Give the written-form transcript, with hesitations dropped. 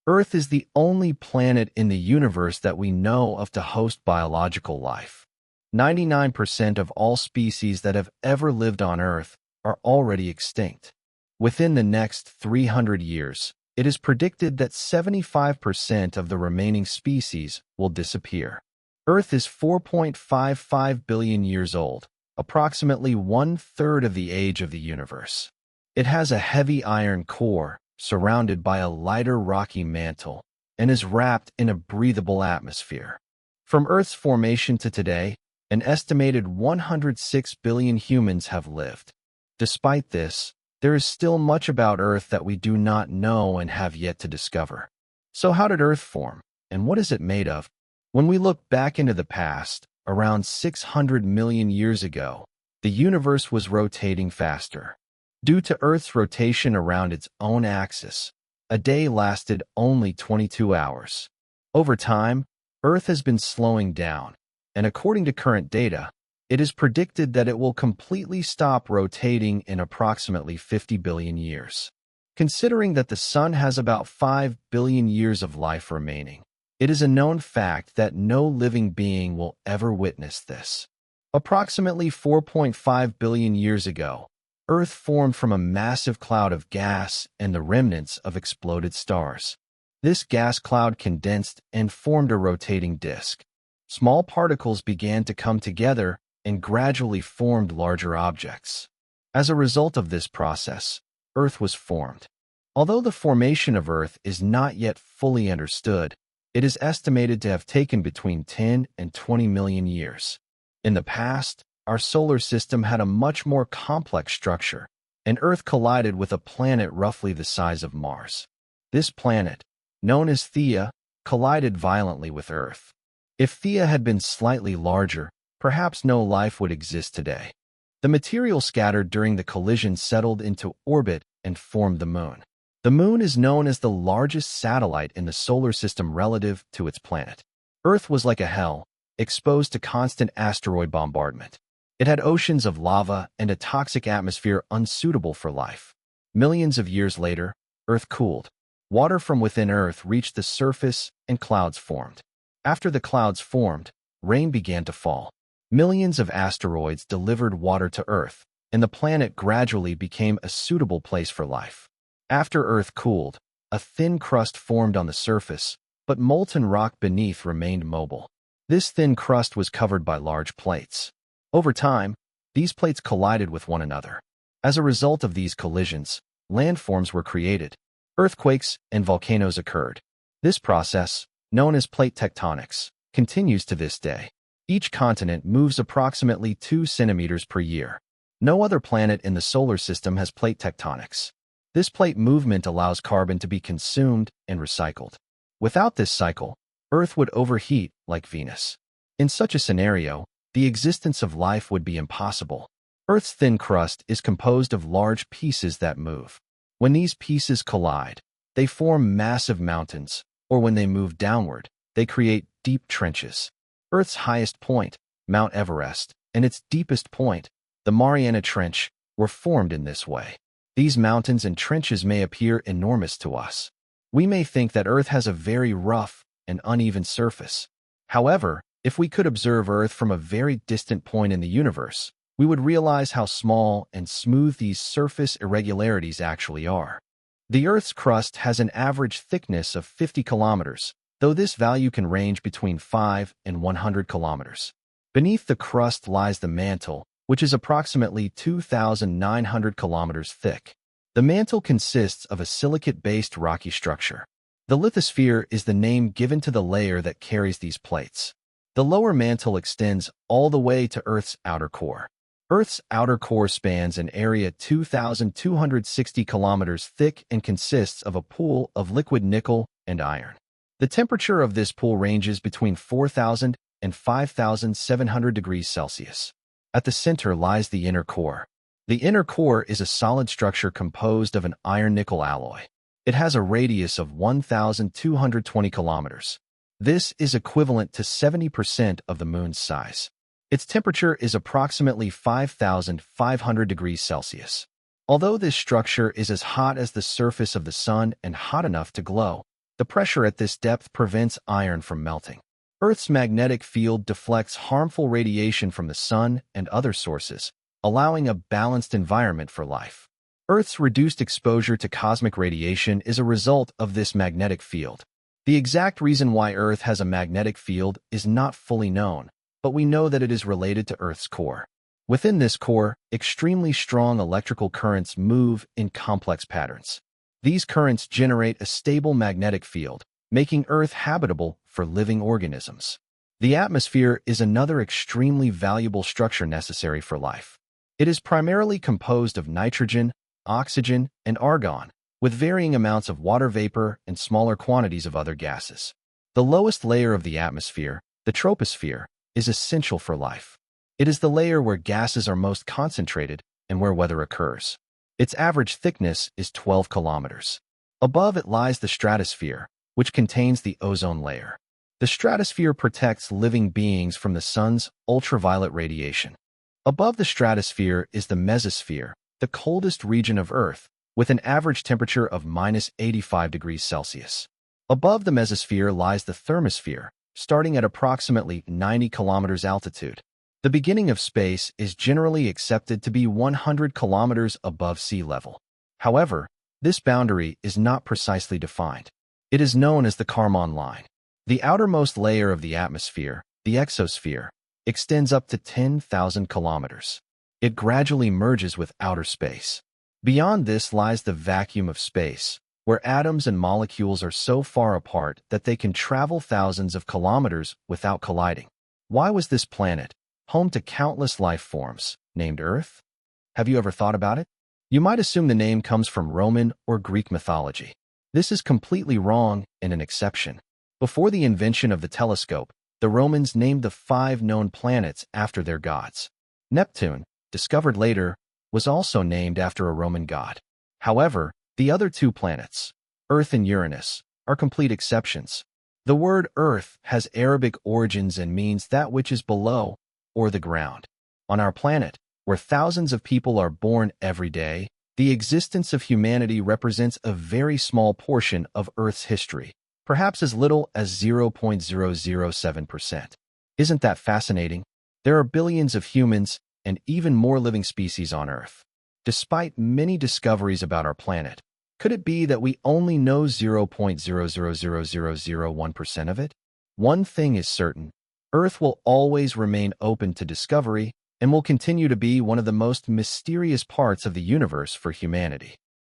Earth is the only planet in the universe that we know of to host biological life. 99% of all species that have ever lived on Earth are already extinct. Within the next 300 years, it is predicted that 75% of the remaining species will disappear. Earth is 4.55 billion years old, approximately one-third of the age of the universe. It has a heavy iron core, surrounded by a lighter rocky mantle, and is wrapped in a breathable atmosphere. From Earth's formation to today, an estimated 106 billion humans have lived. Despite this, there is still much about Earth that we do not know and have yet to discover. So how did Earth form, and what is it made of? When we look back into the past, around 600 million years ago, the universe was rotating faster. Due to Earth's rotation around its own axis, a day lasted only 22 hours. Over time, Earth has been slowing down, and according to current data, it is predicted that it will completely stop rotating in approximately 50 billion years. Considering that the Sun has about 5 billion years of life remaining, it is a known fact that no living being will ever witness this. Approximately 4.5 billion years ago, Earth formed from a massive cloud of gas and the remnants of exploded stars. This gas cloud condensed and formed a rotating disk. Small particles began to come together and gradually formed larger objects. As a result of this process, Earth was formed. Although the formation of Earth is not yet fully understood, it is estimated to have taken between 10 and 20 million years. In the past, our solar system had a much more complex structure, and Earth collided with a planet roughly the size of Mars. This planet, known as Theia, collided violently with Earth. If Theia had been slightly larger, perhaps no life would exist today. The material scattered during the collision settled into orbit and formed the Moon. The Moon is known as the largest satellite in the solar system relative to its planet. Earth was like a hell, exposed to constant asteroid bombardment. It had oceans of lava and a toxic atmosphere unsuitable for life. Millions of years later, Earth cooled. Water from within Earth reached the surface and clouds formed. After the clouds formed, rain began to fall. Millions of asteroids delivered water to Earth, and the planet gradually became a suitable place for life. After Earth cooled, a thin crust formed on the surface, but molten rock beneath remained mobile. This thin crust was covered by large plates. Over time, these plates collided with one another. As a result of these collisions, landforms were created. Earthquakes and volcanoes occurred. This process, known as plate tectonics, continues to this day. Each continent moves approximately 2 centimeters per year. No other planet in the solar system has plate tectonics. This plate movement allows carbon to be consumed and recycled. Without this cycle, Earth would overheat like Venus. In such a scenario, the existence of life would be impossible. Earth's thin crust is composed of large pieces that move. When these pieces collide, they form massive mountains, or when they move downward, they create deep trenches. Earth's highest point, Mount Everest, and its deepest point, the Mariana Trench, were formed in this way. These mountains and trenches may appear enormous to us. We may think that Earth has a very rough and uneven surface. However, if we could observe Earth from a very distant point in the universe, we would realize how small and smooth these surface irregularities actually are. The Earth's crust has an average thickness of 50 kilometers, though this value can range between 5 and 100 kilometers. Beneath the crust lies the mantle, which is approximately 2,900 kilometers thick. The mantle consists of a silicate-based rocky structure. The lithosphere is the name given to the layer that carries these plates. The lower mantle extends all the way to Earth's outer core. Earth's outer core spans an area 2,260 kilometers thick and consists of a pool of liquid nickel and iron. The temperature of this pool ranges between 4,000 and 5,700 degrees Celsius. At the center lies the inner core. The inner core is a solid structure composed of an iron-nickel alloy. It has a radius of 1,220 kilometers. This is equivalent to 70% of the Moon's size. Its temperature is approximately 5,500 degrees Celsius. Although this structure is as hot as the surface of the Sun and hot enough to glow, The pressure at this depth prevents iron from melting. Earth's magnetic field deflects harmful radiation from the sun and other sources, allowing a balanced environment for life. Earth's reduced exposure to cosmic radiation is a result of this magnetic field. The exact reason why Earth has a magnetic field is not fully known, but we know that it is related to Earth's core. Within this core, extremely strong electrical currents move in complex patterns. These currents generate a stable magnetic field, making Earth habitable for living organisms. The atmosphere is another extremely valuable structure necessary for life. It is primarily composed of nitrogen, oxygen, and argon, with varying amounts of water vapor and smaller quantities of other gases. The lowest layer of the atmosphere, the troposphere, is essential for life. It is the layer where gases are most concentrated and where weather occurs. Its average thickness is 12 kilometers. Above it lies the stratosphere, which contains the ozone layer. The stratosphere protects living beings from the sun's ultraviolet radiation. Above the stratosphere is the mesosphere, the coldest region of Earth, with an average temperature of -85 degrees Celsius. Above the mesosphere lies the thermosphere, starting at approximately 90 kilometers altitude. The beginning of space is generally accepted to be 100 kilometers above sea level. However, this boundary is not precisely defined. It is known as the Kármán line. The outermost layer of the atmosphere, the exosphere, extends up to 10,000 kilometers. It gradually merges with outer space. Beyond this lies the vacuum of space, where atoms and molecules are so far apart that they can travel thousands of kilometers without colliding. Why was this planet, home to countless life forms, named Earth? Have you ever thought about it? You might assume the name comes from Roman or Greek mythology. This is completely wrong and an exception. Before the invention of the telescope, the Romans named the 5 known planets after their gods. Neptune, discovered later, was also named after a Roman god. However, the other 2 planets, Earth and Uranus, are complete exceptions. The word Earth has Arabic origins and means that which is below, or the ground. On our planet, where thousands of people are born every day, the existence of humanity represents a very small portion of Earth's history, perhaps as little as 0.007%. Isn't that fascinating? There are billions of humans and even more living species on Earth. Despite many discoveries about our planet, could it be that we only know 0.00001% of it? One thing is certain: Earth will always remain open to discovery and will continue to be one of the most mysterious parts of the universe for humanity.